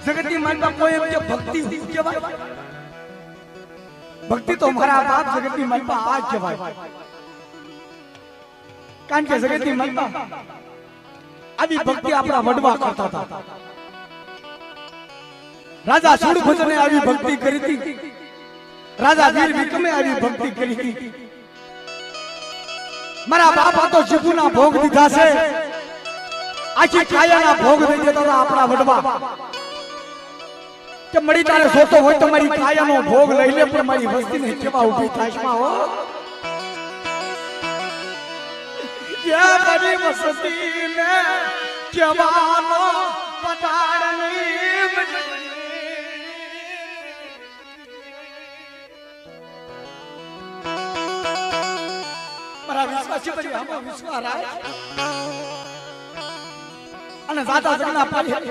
જગતની માનવા કોઈ એમ કે ભક્તિ કહેવાય? ભક્તિ તો મારા બાપ જગતની માનવા આ જ કહેવાય. કારણ કે જગતની માનવા આવી ભક્તિ આપણા વડવા કરતા હતા. રાજા સુરભદ્રને આવી ભક્તિ કરી હતી. રાજા વીર વિક્રમે આવી ભક્તિ કરી હતી. મારા બાપા તો શિવના ભોગ દીધા છે. આખી કાયાના ભોગ દઈ દેતા હતા આપણા વડવા. કે મળી તારે સોતો હોય તો મારી કાયાનો ભોગ લઈ લે, પણ મારી વસ્તીને કેવા ઊભી થાશમાં હો. યા મારી વસ્તીને કેવાનો પટાડ નહીં. મારા વિશ્વાસી પછી આમાં વિશ્વાસ રાખ અને દાદા જગના પાછળ